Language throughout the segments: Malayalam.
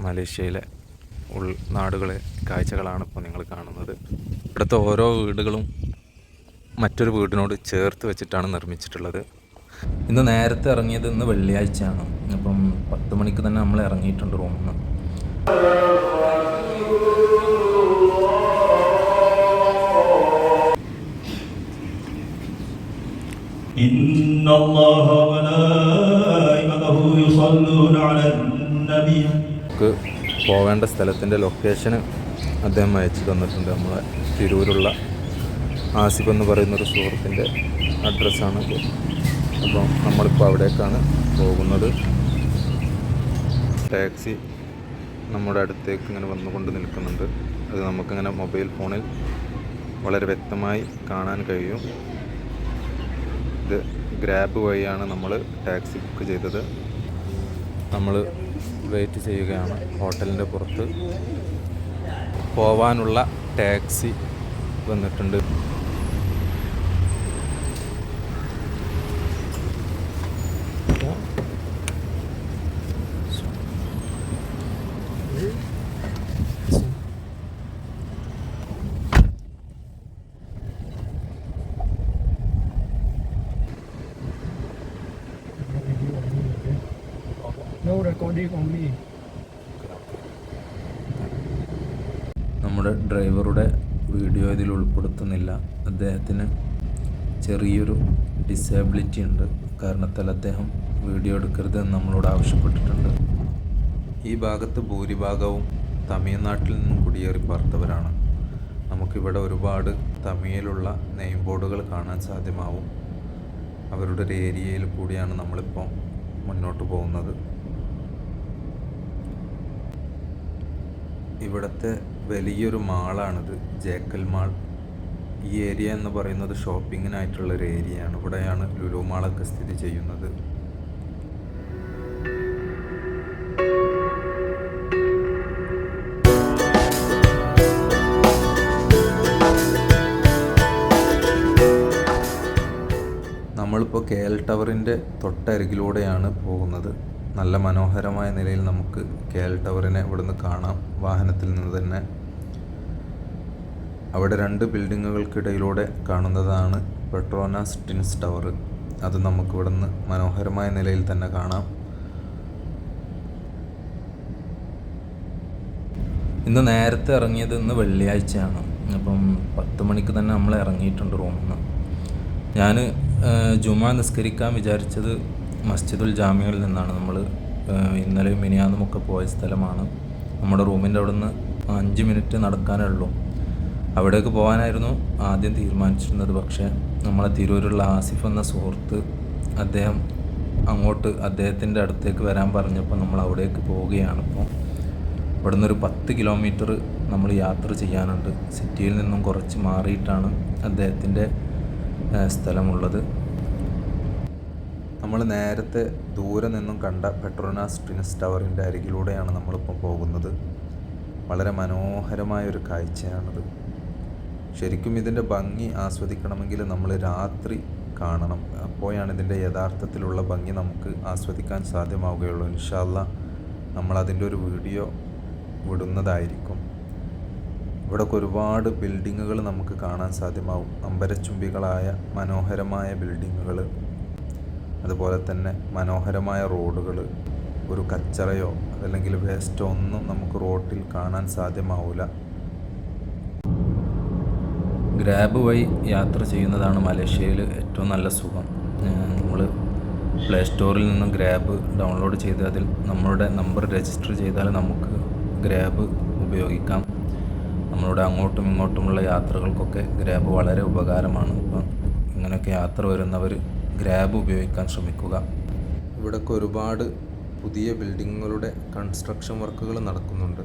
മലേഷ്യയിലെ ഉൾനാടുകളെ കാഴ്ചകളാണ് ഇപ്പോൾ നിങ്ങൾ കാണുന്നത്. ഇവിടുത്തെ ഓരോ വീടുകളും മറ്റൊരു വീടിനോട് ചേർത്ത് വെച്ചിട്ടാണ് നിർമ്മിച്ചിട്ടുള്ളത്. ഇന്ന് നേരത്തെ ഇറങ്ങിയത് ഇന്ന് വെള്ളിയാഴ്ചയാണ്. അപ്പം 10 മണിക്ക് തന്നെ നമ്മൾ ഇറങ്ങിയിട്ടുണ്ട് റൂമിൽ നിന്ന്. പോവേണ്ട സ്ഥലത്തിൻ്റെ ലൊക്കേഷന് അദ്ദേഹം അയച്ചു തന്നിട്ടുണ്ട്. നമ്മളെ തിരൂരുള്ള ആസിഫ് എന്ന് പറയുന്നൊരു സുഹൃത്തിൻ്റെ അഡ്രസ്സാണിത്. അപ്പോൾ നമ്മളിപ്പോൾ അവിടേക്കാണ് പോകുന്നത്. ടാക്സി നമ്മുടെ അടുത്തേക്ക് ഇങ്ങനെ വന്നുകൊണ്ട് നിൽക്കുന്നുണ്ട്. അത് നമുക്കിങ്ങനെ മൊബൈൽ ഫോണിൽ വളരെ വ്യക്തമായി കാണാൻ കഴിയും. ഇത് ഗ്രാബ് വഴിയാണ് നമ്മൾ ടാക്സി ബുക്ക് ചെയ്തത്. നമ്മൾ വെയിറ്റ് ചെയ്യുകയാണ്. ഹോട്ടലിൻ്റെ പുറത്ത് പോവാനുള്ള ടാക്സി വന്നിട്ടുണ്ട്. നമ്മുടെ ഡ്രൈവറുടെ വീഡിയോ ഇതിൽ ഉൾപ്പെടുത്തുന്നില്ല. അദ്ദേഹത്തിന് ചെറിയൊരു ഡിസേബിലിറ്റി ഉണ്ട്. കാരണത്താൽ അദ്ദേഹം വീഡിയോ എടുക്കരുത് എന്ന് നമ്മളോട് ആവശ്യപ്പെട്ടിട്ടുണ്ട്. ഈ ഭാഗത്ത് ഭൂരിഭാഗവും തമിഴ്നാട്ടിൽ നിന്നും കുടിയേറി പാർത്തവരാണ്. നമുക്കിവിടെ ഒരുപാട് തമിഴിലുള്ള നെയിം ബോർഡുകൾ കാണാൻ സാധ്യമാവും. അവരുടെ ഒരു ഏരിയയിൽ കൂടിയാണ് നമ്മളിപ്പോൾ മുന്നോട്ട് പോകുന്നത്. ഇവിടുത്തെ വലിയൊരു മാളാണിത്, ജേക്കൽ മാൾ. ഈ ഏരിയ എന്ന് പറയുന്നത് ഷോപ്പിങ്ങിനായിട്ടുള്ളൊരു ഏരിയയാണ്. ഇവിടെയാണ് ലുലു മാളൊക്കെ സ്ഥിതി ചെയ്യുന്നത്. നമ്മളിപ്പോൾ KL ടവറിൻ്റെ തൊട്ടരികിലൂടെയാണ് പോകുന്നത്. നല്ല മനോഹരമായ നിലയിൽ നമുക്ക് KL ടവറിനെ ഇവിടുന്ന് കാണാം വാഹനത്തിൽ നിന്ന് തന്നെ. അവിടെ 2 ബിൽഡിങ്ങുകൾക്കിടയിലൂടെ കാണുന്നതാണ് പെട്രോനാസ് ട്വിൻസ് ടവർ. അത് നമുക്ക് ഇവിടുന്ന് മനോഹരമായ നിലയിൽ തന്നെ കാണാം. ഇന്ന് നേരത്തെ ഇറങ്ങിയത് ഇന്ന് വെള്ളിയാഴ്ചയാണ്. അപ്പം 10 മണിക്ക് തന്നെ നമ്മൾ ഇറങ്ങിയിട്ടുണ്ട് റൂമിൽ നിന്ന്. ഞാൻ ജുമാ നിസ്കരിക്കാൻ വിചാരിച്ചത് മസ്ജിദുൽ ജാമിയയിൽ നിന്നാണ്. നമ്മൾ ഇന്നലെ മിനിയാന്നുമൊക്കെ പോയ സ്ഥലമാണ്. നമ്മുടെ റൂമിൻ്റെ അവിടെ നിന്ന് 5 മിനിറ്റ് നടക്കാനേ ഉള്ളൂ. അവിടേക്ക് പോകാനായിരുന്നു ആദ്യം തീരുമാനിച്ചിരുന്നത്. പക്ഷേ നമ്മളെ തിരൂരുള്ള ആസിഫ് എന്ന സുഹൃത്ത് അദ്ദേഹം അദ്ദേഹത്തിൻ്റെ അടുത്തേക്ക് വരാൻ പറഞ്ഞപ്പോൾ നമ്മൾ അവിടേക്ക് പോവുകയാണ്. ഇപ്പോൾ ഇവിടെ നിന്നൊരു 10 കിലോമീറ്റർ നമ്മൾ യാത്ര ചെയ്യാനുണ്ട്. സിറ്റിയിൽ നിന്നും കുറച്ച് മാറിയിട്ടാണ് അദ്ദേഹത്തിൻ്റെ സ്ഥലമുള്ളത്. നമ്മൾ നേരത്തെ ദൂരെ നിന്നും കണ്ട പെട്രോനാസ് ട്വിൻസ് ടവറിൻ്റെ അരികിലൂടെയാണ് നമ്മളിപ്പോൾ പോകുന്നത്. വളരെ മനോഹരമായൊരു കാഴ്ചയാണിത്. ശരിക്കും ഇതിൻ്റെ ഭംഗി ആസ്വദിക്കണമെങ്കിൽ നമ്മൾ രാത്രി കാണണം. അപ്പോഴാണ് ഇതിൻ്റെ യഥാർത്ഥത്തിലുള്ള ഭംഗി നമുക്ക് ആസ്വദിക്കാൻ സാധ്യമാവുകയുള്ളൂ. ഇൻഷാ അല്ലാഹ് നമ്മളതിൻ്റെ ഒരു വീഡിയോ വിടുന്നതായിരിക്കും. ഇവിടെയൊക്കെ ഒരുപാട് ബിൽഡിങ്ങുകൾ നമുക്ക് കാണാൻ സാധ്യമാവും. അമ്പരച്ചുംബികളായ മനോഹരമായ ബിൽഡിങ്ങുകൾ, അതുപോലെ തന്നെ മനോഹരമായ റോഡുകൾ. ഒരു കച്ചറയോ അതല്ലെങ്കിൽ വേസ്റ്റോ ഒന്നും നമുക്ക് റോഡിൽ കാണാൻ സാധ്യമാവില്ല. ഗ്രാബ് വഴി യാത്ര ചെയ്യുന്നതാണ് മലേഷ്യയിൽ ഏറ്റവും നല്ല സുഖം. നമ്മൾ പ്ലേ സ്റ്റോറിൽ നിന്നും ഗ്രാബ് ഡൗൺലോഡ് ചെയ്ത് അതിൽ നമ്മളുടെ നമ്പർ രജിസ്റ്റർ ചെയ്താൽ നമുക്ക് ഗ്രാബ് ഉപയോഗിക്കാം. നമ്മളുടെ അങ്ങോട്ടും ഇങ്ങോട്ടുമുള്ള യാത്രകൾക്കൊക്കെ ഗ്രാബ് വളരെ ഉപകാരമാണ്. അപ്പം ഇങ്ങനെയൊക്കെ യാത്ര വരുന്നവർ ഗ്രാബ് ഉപയോഗിക്കാൻ ശ്രമിക്കുക. ഇവിടെയൊക്കെ ഒരുപാട് പുതിയ ബിൽഡിങ്ങുകളുടെ കൺസ്ട്രക്ഷൻ വർക്കുകൾ നടക്കുന്നുണ്ട്.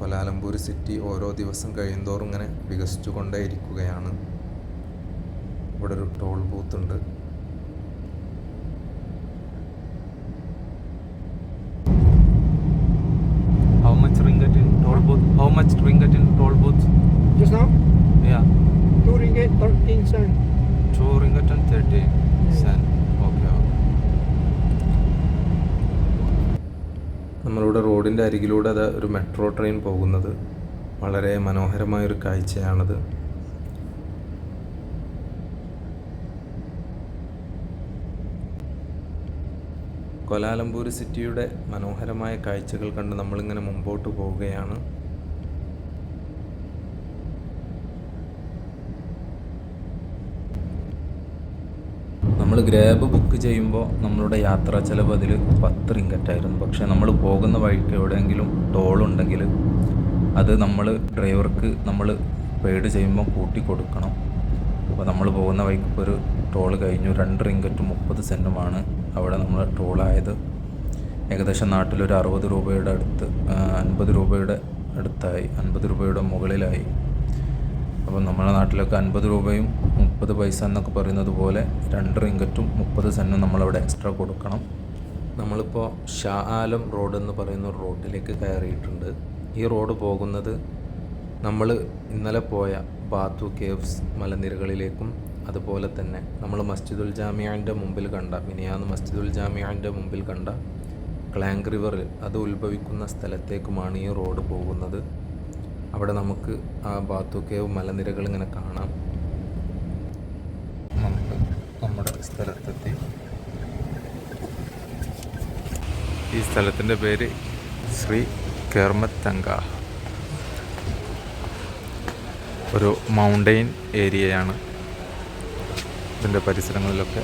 കൊലാലംപൂർ സിറ്റി ഓരോ ദിവസം കഴിയുന്തോറും ഇങ്ങനെ വികസിച്ചു കൊണ്ടേയിരിക്കുകയാണ്. ഇവിടെ ഒരു ടോൾ ബൂത്ത് ഉണ്ട്. How much ringgit in toll booth? How much ringgit in toll booth? Just now? Yeah. 2 ringgit 13 cent. 2 ringgit and 30 cent. Okay. നമ്മളിവിടെ റോഡിൻ്റെ അരികിലൂടെ അത് ഒരു മെട്രോ ട്രെയിൻ പോകുന്നത് വളരെ മനോഹരമായൊരു കാഴ്ചയാണത്. കോലാലംപൂർ സിറ്റിയുടെ മനോഹരമായ കാഴ്ചകൾ കണ്ട് നമ്മളിങ്ങനെ മുമ്പോട്ട് പോവുകയാണ്. നമ്മൾ ഗ്രാബ് ബുക്ക് ചെയ്യുമ്പോൾ നമ്മളുടെ യാത്രാ ചിലവ് അതിൽ 10 റിങ്കറ്റായിരുന്നു. പക്ഷേ നമ്മൾ പോകുന്ന വഴിക്ക് എവിടെയെങ്കിലും ടോളുണ്ടെങ്കിൽ അത് നമ്മൾ ഡ്രൈവർക്ക് നമ്മൾ പെയ്ഡ് ചെയ്യുമ്പോൾ കൂട്ടി കൊടുക്കണം. അപ്പോൾ നമ്മൾ പോകുന്ന വഴിക്ക് ഇപ്പോൾ ഒരു ടോൾ കഴിഞ്ഞു. 2 റിങ്കറ്റും 30 സെൻറ്റുമാണ് അവിടെ നമ്മൾ ടോളായത്. ഏകദേശം നാട്ടിലൊരു 60 രൂപയുടെ അടുത്ത് 50 രൂപയുടെ അടുത്തായി, 50 രൂപയുടെ മുകളിലായി. അപ്പോൾ നമ്മുടെ നാട്ടിലൊക്കെ 50 രൂപയും 30 പൈസ എന്നൊക്കെ പറയുന്നത് പോലെ 2 റിങ്കറ്റും 30 സെൻറ്റും നമ്മളവിടെ എക്സ്ട്രാ കൊടുക്കണം. നമ്മളിപ്പോൾ ഷാ ആലം റോഡ് എന്ന് പറയുന്ന ഒരു റോഡിലേക്ക് കയറിയിട്ടുണ്ട്. ഈ റോഡ് പോകുന്നത് നമ്മൾ ഇന്നലെ പോയ ബാത്തു കേവ്സ് മലനിരകളിലേക്കും അതുപോലെ തന്നെ നമ്മൾ മസ്ജിദുൽ ജാമിയാൻ്റെ മുമ്പിൽ കണ്ട മിനിയാന്ന് മസ്ജിദുൽ ജാമിയാൻ്റെ മുമ്പിൽ കണ്ട ക്ലാങ് റിവർ അത് ഉത്ഭവിക്കുന്ന സ്ഥലത്തേക്കുമാണ് ഈ റോഡ് പോകുന്നത്. അവിടെ നമുക്ക് ആ ബാത്തു കേവ് മലനിരകൾ ഇങ്ങനെ കാണാം. നമുക്ക് നമ്മുടെ സ്ഥലത്തെത്തി. ഈ സ്ഥലത്തിൻ്റെ പേര് ശ്രീ കെർമത്ത് തങ്ക. ഒരു മൗണ്ടെയിൻ ഏരിയയാണ്. ഇതിൻ്റെ പരിസരങ്ങളിലൊക്കെ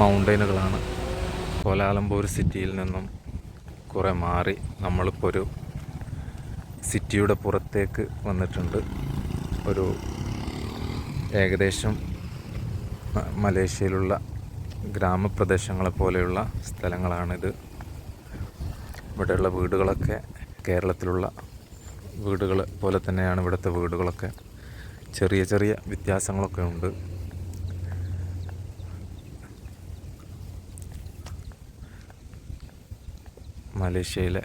മൗണ്ടെയിനുകളാണ്. കോലാലംപൂർ സിറ്റിയിൽ നിന്നും കുറേ മാറി നമ്മളിപ്പോൾ ഒരു സിറ്റിയുടെ പുറത്തേക്ക് വന്നിട്ടുണ്ട്. ഒരു ഏകദേശം മലേഷ്യയിലുള്ള ഗ്രാമപ്രദേശങ്ങളെ പോലെയുള്ള സ്ഥലങ്ങളാണിത്. ഇവിടെയുള്ള വീടുകളൊക്കെ കേരളത്തിലുള്ള വീടുകൾ പോലെ തന്നെയാണ് ഇവിടുത്തെ വീടുകളൊക്കെ. ചെറിയ ചെറിയ വ്യത്യാസങ്ങളൊക്കെ ഉണ്ട്. മലേഷ്യയിലെ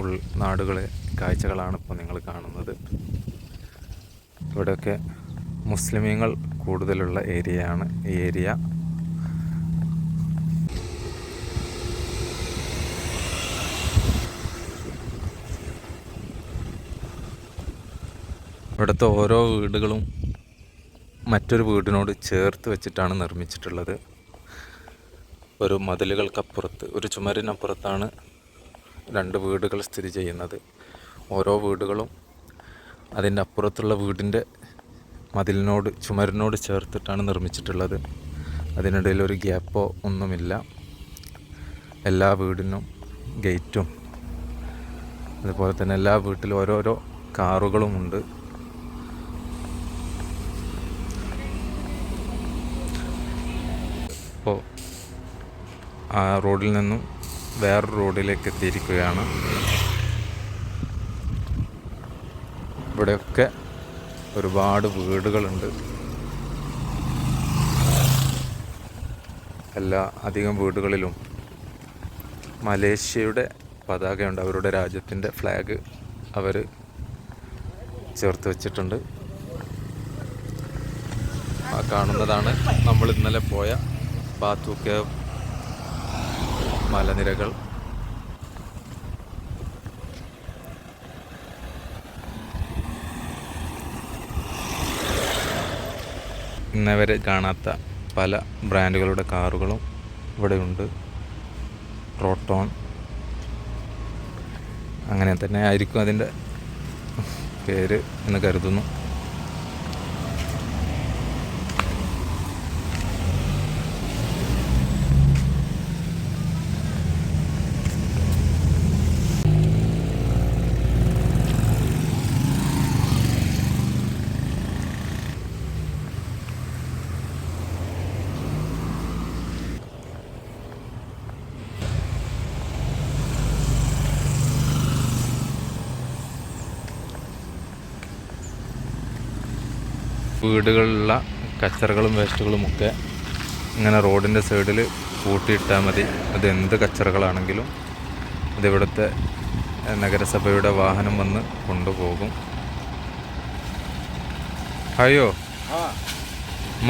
ഉൾനാടുകളെ കാഴ്ചകളാണ് ഇപ്പോൾ നിങ്ങൾ കാണുന്നത്. ഇവിടെയൊക്കെ മുസ്ലിമീങ്ങൾ കൂടുതലുള്ള ഏരിയയാണ് ഈ ഏരിയ. ഇവിടുത്തെ ഓരോ വീടുകളും മറ്റൊരു വീടിനോട് ചേർത്ത് വെച്ചിട്ടാണ് നിർമ്മിച്ചിട്ടുള്ളത്. ഒരു മതിലുകൾക്കപ്പുറത്ത്, ഒരു ചുമരിനപ്പുറത്താണ് 2 വീടുകൾ സ്ഥിതി ചെയ്യുന്നത്. ഓരോ വീടുകളും അതിൻ്റെ അപ്പുറത്തുള്ള വീടിൻ്റെ മതിലിനോട് ചുമരിനോട് ചേർത്തിട്ടാണ് നിർമ്മിച്ചിട്ടുള്ളത്. അതിനിടയിൽ ഒരു ഗ്യാപ്പോ ഒന്നുമില്ല. എല്ലാ വീടിനും ഗേറ്റും അതുപോലെ തന്നെ എല്ലാ വീട്ടിലും ഓരോരോ കാറുകളുമുണ്ട്. അപ്പോൾ ആ റോഡിൽ നിന്നും വേറൊരു റോഡിലേക്ക് എത്തിയിരിക്കുകയാണ്. ഇവിടെയൊക്കെ ഒരുപാട് വീടുകളുണ്ട്. അധികം വീടുകളിലും മലേഷ്യയുടെ പതാകയുണ്ട്. അവരുടെ രാജ്യത്തിൻ്റെ ഫ്ലാഗ് അവർ ചേർത്ത് വെച്ചിട്ടുണ്ട്. ആ കാണുന്നതാണ് നമ്മൾ ഇന്നലെ പോയ ബാത്തു കേവ് മലനിരകൾ. ഇന്നവരെ കാണാത്ത പല ബ്രാൻഡുകളുടെ കാറുകളും ഇവിടെയുണ്ട്. പ്രോട്ടോൺ അങ്ങനെ തന്നെ ആയിരിക്കും അതിൻ്റെ പേര് എന്ന് കരുതുന്നു. വീടുകളിലുള്ള കച്ചറകളും വേസ്റ്റുകളുമൊക്കെ ഇങ്ങനെ റോഡിൻ്റെ സൈഡിൽ കൂട്ടിയിട്ടാൽ മതി. അത് എന്ത് കച്ചറകളാണെങ്കിലും അതിവിടുത്തെ നഗരസഭയുടെ വാഹനം വന്ന് കൊണ്ടുപോകും. അയ്യോ,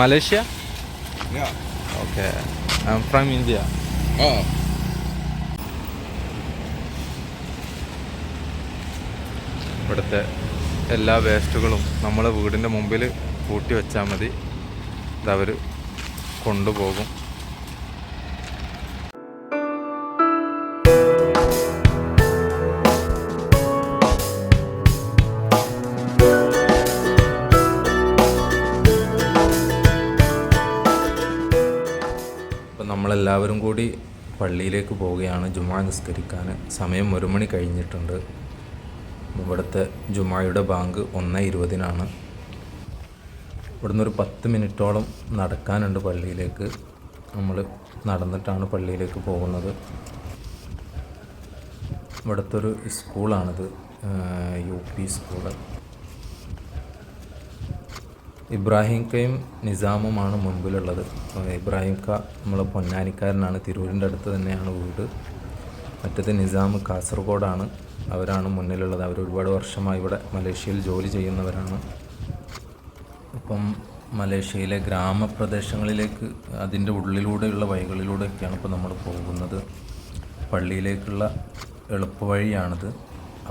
Malaysia? Okay, I am from India. ഇവിടുത്തെ എല്ലാ വേസ്റ്റുകളും നമ്മളെ വീടിൻ്റെ മുമ്പിൽ കൂട്ടി വെച്ചാൽ മതി, ഇതവർ കൊണ്ടുപോകും. അപ്പം നമ്മളെല്ലാവരും കൂടി പള്ളിയിലേക്ക് പോവുകയാണ് ജുമാ നിസ്കരിക്കാൻ. സമയം 1 മണി കഴിഞ്ഞിട്ടുണ്ട്. ഇവിടുത്തെ ജുമായുടെ ബാങ്ക് 1:20 ഇവിടുന്ന് ഒരു 10 മിനിറ്റോളം നടക്കാനുണ്ട് പള്ളിയിലേക്ക്. നമ്മൾ നടന്നിട്ടാണ് പള്ളിയിലേക്ക് പോകുന്നത്. ഇവിടുത്തെ ഒരു സ്കൂളാണിത്, UP സ്കൂള്. ഇബ്രാഹിംക്കയും നിസാമുമാണ് മുൻപിലുള്ളത്. ഇബ്രാഹിംക്ക നമ്മളെ പൊന്നാനിക്കാരനാണ്, തിരൂരിൻ്റെ അടുത്ത് തന്നെയാണ് വീട്. മറ്റേത് നിസാം കാസർഗോഡാണ്, അവരാണ് മുന്നിലുള്ളത്. അവർ ഒരുപാട് വർഷമായി ഇവിടെ മലേഷ്യയിൽ ജോലി ചെയ്യുന്നവരാണ്. ഇപ്പം മലേഷ്യയിലെ ഗ്രാമപ്രദേശങ്ങളിലേക്ക് അതിൻ്റെ ഉള്ളിലൂടെയുള്ള വഴികളിലൂടെയൊക്കെയാണ് ഇപ്പോൾ നമ്മൾ പോകുന്നത്. പള്ളിയിലേക്കുള്ള എളുപ്പവഴിയാണിത്.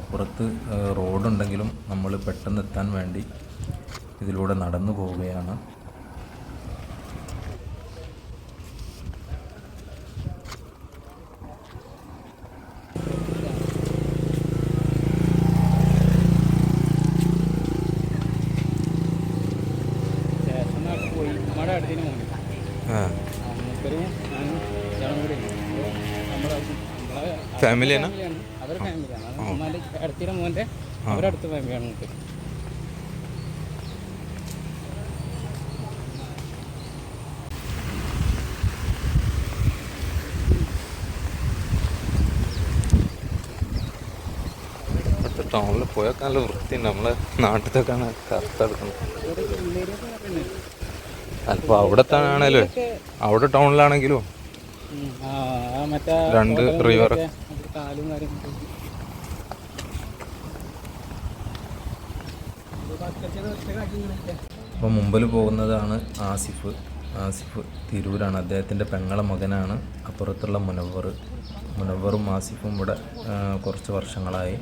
അപ്പുറത്ത് റോഡുണ്ടെങ്കിലും നമ്മൾ പെട്ടെന്ന് എത്താൻ വേണ്ടി ഇതിലൂടെ നടന്നു പോവുകയാണ്. ഫാമിലിയാണ്, അവരുടെ ഫാമിലിയാണ്. അടുത്തിടെ മോൻ്റെ അവരടുത്ത ഫാമിലിയാണ്. ടൗണിൽ പോയാൽ നല്ല വൃത്തിയുണ്ട്. നമ്മളെ നാട്ടിലൊക്കെയാണ് കറുത്തെടുക്കുന്നത്. അല്പം അവിടെ തന്നെയാണല്ലോ, അവിടെ ടൗണിലാണെങ്കിലും 2 റിവർ. അപ്പോൾ മുമ്പിൽ പോകുന്നതാണ് ആസിഫ് തിരൂരാണ്. അദ്ദേഹത്തിൻ്റെ പെങ്ങളെ മകനാണ് അപ്പുറത്തുള്ള മുനവറും ആസിഫും ഇവിടെ കുറച്ച് വർഷങ്ങളായി.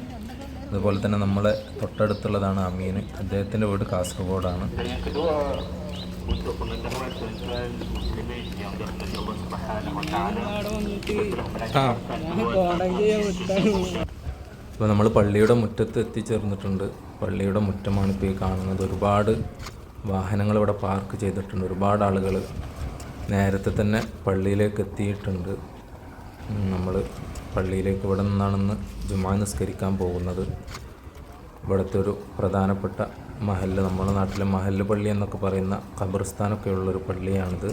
അതുപോലെ തന്നെ നമ്മളെ തൊട്ടടുത്തുള്ളതാണ് അമീൻ, അദ്ദേഹത്തിൻ്റെ വീട് കാസർഗോഡാണ്. ഇപ്പോൾ നമ്മൾ പള്ളിയുടെ മുറ്റത്ത് എത്തിച്ചേർന്നിട്ടുണ്ട്. പള്ളിയുടെ മുറ്റമാണ് ഇപ്പോൾ ഈ കാണുന്നത്. ഒരുപാട് വാഹനങ്ങൾ ഇവിടെ പാർക്ക് ചെയ്തിട്ടുണ്ട്. ഒരുപാട് ആളുകൾ നേരത്തെ തന്നെ പള്ളിയിലേക്ക് എത്തിയിട്ടുണ്ട്. നമ്മൾ പള്ളിയിലേക്ക് ഇവിടെ നിന്നാണെന്ന് ജുമാ നിസ്കരിക്കാൻ പോകുന്നത്. ഇവിടുത്തെ ഒരു പ്രധാനപ്പെട്ട മഹല്ല്, നമ്മുടെ നാട്ടിലെ മഹല്ല് പള്ളി എന്നൊക്കെ പറയുന്ന ഖബർസ്ഥാനൊക്കെ ഉള്ളൊരു പള്ളിയാണിത്.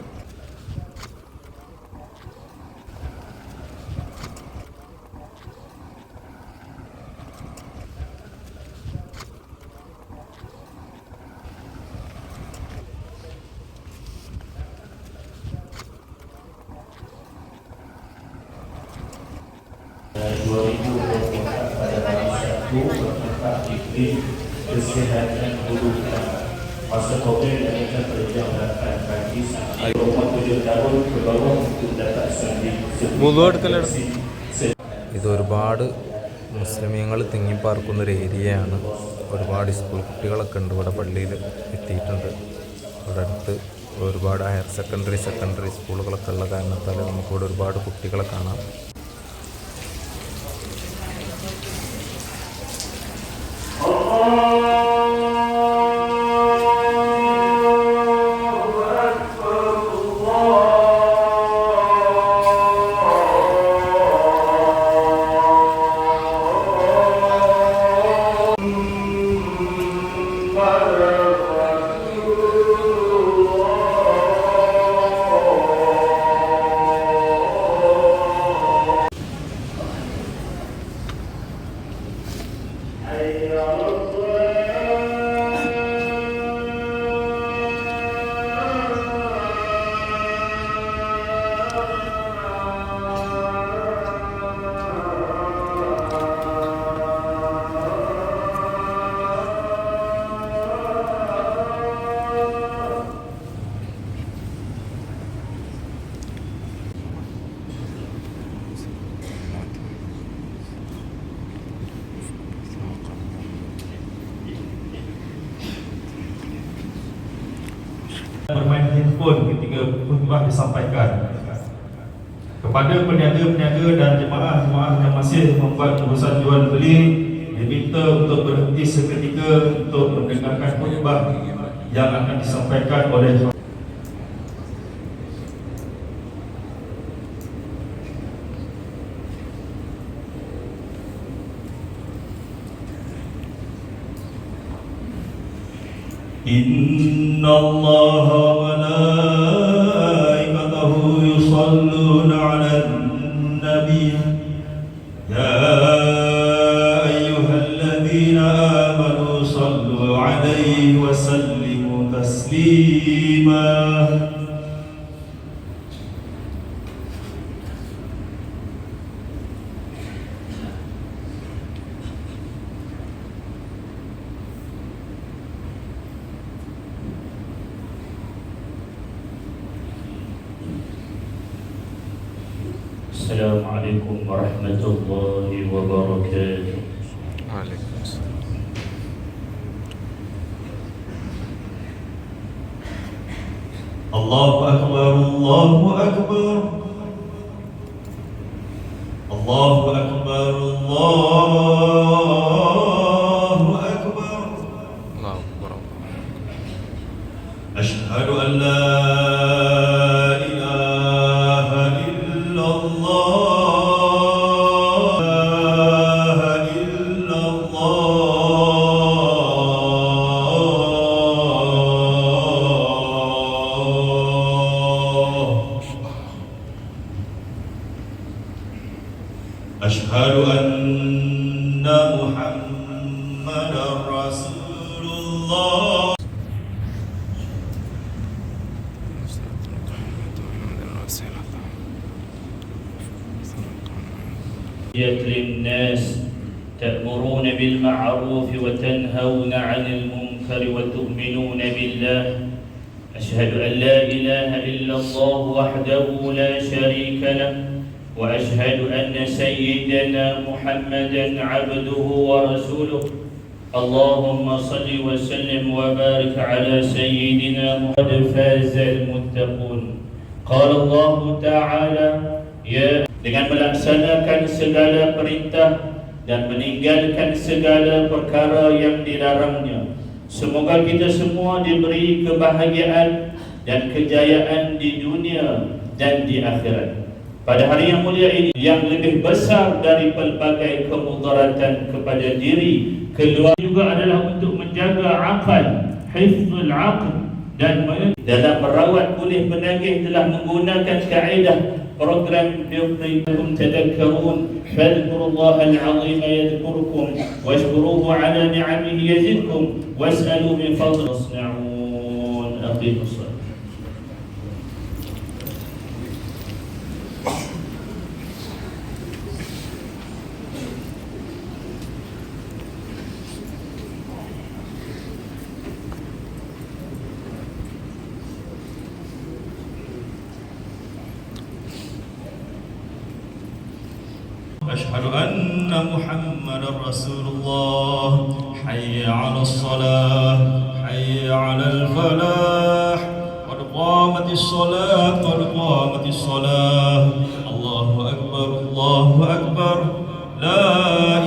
Kesehatan burukan masa COVID dan kita perjalanan pagi sampai 27 tahun ke bawah untuk dapat sendiri. ഇതൊരുപാട് മുസ്ലിമീങ്ങൾ തിങ്ങിപ്പാർക്കുന്നൊരു ഏരിയയാണ്. ഒരുപാട് സ്കൂൾ കുട്ടികളൊക്കെ ഉണ്ട് ഇവിടെ പള്ളിയിൽ എത്തിയിട്ടുണ്ട്. ഇവിടെ അടുത്ത് ഒരുപാട് ഹയർ സെക്കൻഡറി സ്കൂളുകളൊക്കെ ഉള്ള കാരണത്താൽ നമുക്കിവിടെ ഒരുപാട് കുട്ടികളെ കാണാം. handphone ketika khutbah disampaikan. Kepada peniaga-peniaga dan jemaah-jemaah yang masih membuat urusan jual beli, diminta untuk berhenti seketika untuk mendengarkan khutbah yang akan disampaikan oleh Inna Allah wa malaikatahu yusalluna 'alan nabi ya ayyuhalladzina amanu sallu 'alaihi wa sallimu taslima. Assalamualaikum warahmatullahi wabarakatuh. Waalaikumsalam. Allahu Akbar, Allahu Akbar, Allahu Akbar, Allahu Akbar. Allahu Akbar. Asyhadu an la ilaha illallah. Asyhadu anna Muhammadar Rasulullah. للناس تأمرون بالمعروف وتنهون عن المنكر وتؤمنون بالله أشهد أن لا إله إلا الله وحده لا شريك له وأشهد أن سيدنا محمدا عبده ورسوله اللهم صل وسلم وبارك على سيدنا محمد. فاز المتقون. قال الله تعالى dengan melaksanakan segala perintah dan meninggalkan segala perkara yang dilarangnya. Semoga kita semua diberi kebahagiaan dan kejayaan di dunia dan di akhirat. Pada hari yang mulia ini, yang lebih besar dari pelbagai kemudaratan kepada diri, keluarga juga adalah untuk menjaga akal, hifzul aql, dan dalam merawat pulih penagih telah menggunakan kaedah program Biqrikum Tadakkarun Fadhkurullaha al-azim yadhkurukum washkuruhu ala ni'amihi yazidkum was'alu min fadli tasna'un. Aqimus salat. أشهد أن محمدا رسول الله. حي على الصلاة حي على الفلاح قد قامت الصلاة قد قامت الصلاة. الله أكبر الله أكبر لا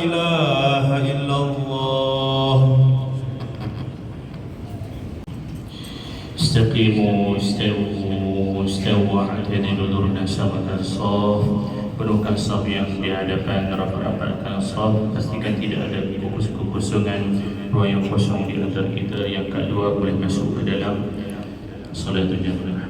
إله إلا الله. استقيموا استووا استووا اعتدلوا ذرنا سبق الصف. Penuhkan saf yang di hadapan, rapat-rapatkan saf. Pastikan tidak ada kekosongan, ruang yang kosong di antara kita. Yang kedua, boleh masuk ke dalam salatul jamaah.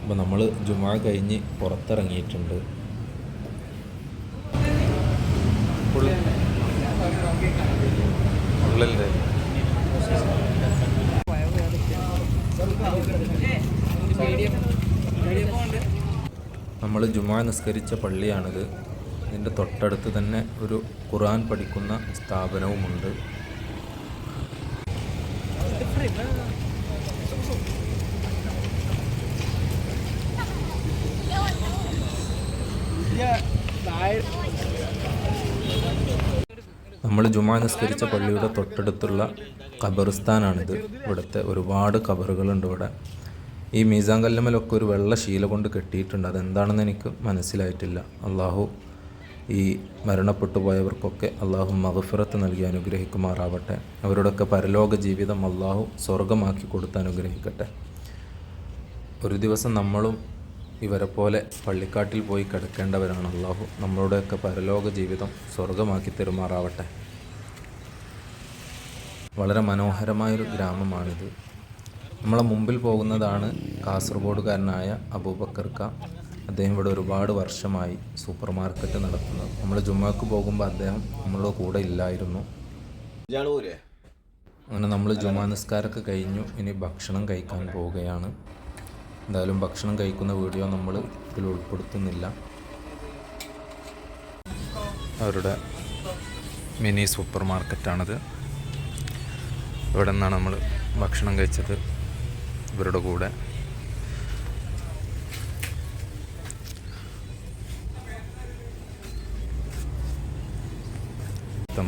അപ്പോൾ നമ്മൾ ജുമാ കഴിഞ്ഞ് പുറത്തിറങ്ങിയിട്ടുണ്ട്. ഉള്ളിലെ നമ്മൾ ജുമാ നിസ്കരിച്ച പള്ളിയാണിത്. ഇതിൻ്റെ തൊട്ടടുത്ത് തന്നെ ഒരു ഖുർആൻ പഠിക്കുന്ന സ്ഥാപനവുമുണ്ട്. നമ്മൾ ജുമാ നിസ്കരിച്ച പള്ളിയുടെ തൊട്ടടുത്തുള്ള ഖബറിസ്ഥാനാണിത്. ഇവിടുത്തെ ഒരുപാട് ഖബറുകളുണ്ട് ഇവിടെ. ഈ മീസാൻ കല്ലുമലൊക്കെ ഒരു വെള്ള ശീല കൊണ്ട് കെട്ടിയിട്ടുണ്ട്. അതെന്താണെന്ന് എനിക്ക് മനസ്സിലായിട്ടില്ല. അള്ളാഹു ഈ മരണപ്പെട്ടു പോയവർക്കൊക്കെ അള്ളാഹു മഗ്ഫിറത്ത് നൽകി അനുഗ്രഹിക്കുമാറാവട്ടെ. അവരുടെയൊക്കെ പരലോക ജീവിതം അള്ളാഹു സ്വർഗമാക്കി കൊടുത്ത് അനുഗ്രഹിക്കട്ടെ. ഒരു ദിവസം നമ്മളും ഇവരെ പോലെ പള്ളിക്കാട്ടിൽ പോയി കിടക്കേണ്ടവരാണ്. അള്ളാഹു നമ്മളുടെയൊക്കെ പരലോക ജീവിതം സ്വർഗമാക്കി തെരുമാറാവട്ടെ. വളരെ മനോഹരമായൊരു ഗ്രാമമാണിത്. നമ്മളെ മുമ്പിൽ പോകുന്നതാണ് കാസർഗോഡുകാരനായ അബൂബക്കർക്ക. അദ്ദേഹം ഇവിടെ ഒരുപാട് വർഷമായി സൂപ്പർ മാർക്കറ്റ് നടത്തുന്നത്. നമ്മൾ ജുമാക്ക് പോകുമ്പോൾ അദ്ദേഹം നമ്മളുടെ കൂടെ ഇല്ലായിരുന്നു. അങ്ങനെ നമ്മൾ ജുമാ നിസ്കാരമൊക്കെ കഴിഞ്ഞു. ഇനി ഭക്ഷണം കഴിക്കാൻ പോവുകയാണ്. എന്തായാലും ഭക്ഷണം കഴിക്കുന്ന വീഡിയോ നമ്മൾ ഇതിൽ ഉൾപ്പെടുത്തുന്നില്ല. അവരുടെ മിനി സൂപ്പർ മാർക്കറ്റാണിത്. ഇവിടെ നിന്നാണ് നമ്മൾ ഭക്ഷണം കഴിച്ചത് ഇവരുടെ കൂടെ.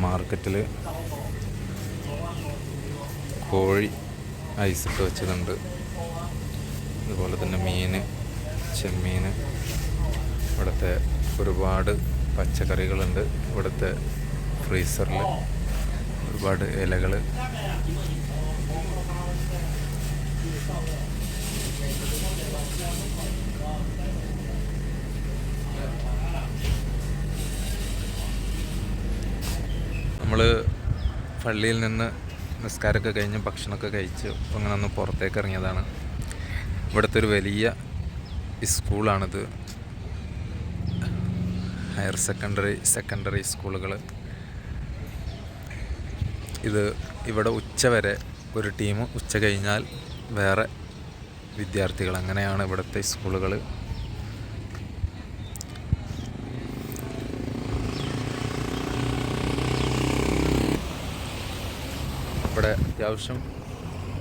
മാർക്കറ്റിൽ കോഴി ഐസിട്ട് വെച്ചതുണ്ട്. അതുപോലെ തന്നെ മീൻ, ചെമ്മീൻ, ഇവിടുത്തെ ഒരുപാട് പച്ചക്കറികളുണ്ട്. ഇവിടുത്തെ ഫ്രീസറിൽ ഒരുപാട് ഇലകൾ. നമ്മൾ പള്ളിയിൽ നിന്ന് നിസ്കാരമൊക്കെ കഴിഞ്ഞ് ഭക്ഷണമൊക്കെ കഴിച്ച് അങ്ങനെ ഒന്ന് പുറത്തേക്ക് ഇറങ്ങിയതാണ്. ഇവിടുത്തെ ഒരു വലിയ സ്കൂളാണിത്. ഹയർ സെക്കൻഡറി സ്കൂളുകൾ. ഇത് ഇവിടെ ഉച്ച വരെ ഒരു ടീം, ഉച്ച കഴിഞ്ഞാൽ വേറെ വിദ്യാർത്ഥികൾ. അങ്ങനെയാണ് ഇവിടുത്തെ സ്കൂളുകൾ. ഇവിടെ അത്യാവശ്യം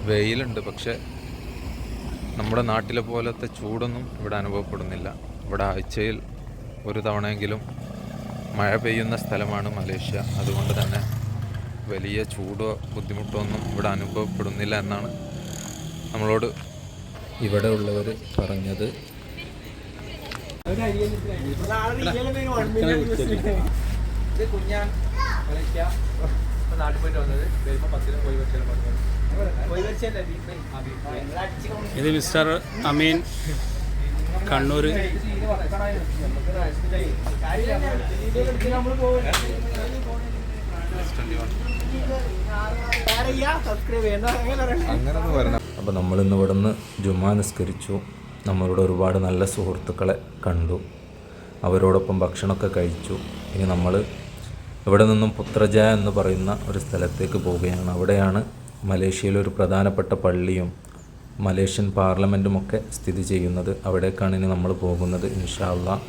വെയിലുണ്ട്. പക്ഷെ നമ്മുടെ നാട്ടിലെ പോലത്തെ ചൂടൊന്നും ഇവിടെ അനുഭവപ്പെടുന്നില്ല. ഇവിടെ ആഴ്ചയിൽ ഒരു തവണയെങ്കിലും മഴ പെയ്യുന്ന സ്ഥലമാണ് മലേഷ്യ. അതുകൊണ്ട് തന്നെ വലിയ ചൂടോ ബുദ്ധിമുട്ടോ ഒന്നും ഇവിടെ അനുഭവപ്പെടുന്നില്ല എന്നാണ് നമ്മളോട് ഇവിടെ ഉള്ളവർ പറഞ്ഞത്. ഇത് മിസ്റ്റർ അമീൻ, കണ്ണൂർ. അപ്പോൾ നമ്മളിന്ന് ഇവിടെ നിന്ന് ജുമാ നിസ്കരിച്ചു. നമ്മളുടെ ഒരുപാട് നല്ല സുഹൃത്തുക്കളെ കണ്ടു. അവരോടൊപ്പം ഭക്ഷണമൊക്കെ കഴിച്ചു. ഇനി നമ്മൾ ഇവിടെ നിന്നും പുത്രജയ എന്ന് പറയുന്ന ഒരു സ്ഥലത്തേക്ക് പോവുകയാണ്. അവിടെയാണ് മലേഷ്യയിലെ ഒരു പ്രധാനപ്പെട്ട പള്ളിയും മലേഷ്യൻ പാർലമെൻറ്റുമൊക്കെ സ്ഥിതി ചെയ്യുന്നത്. അവിടേക്കാണ് ഇനി നമ്മൾ പോകുന്നത് ഇൻഷാ അല്ലാഹ്.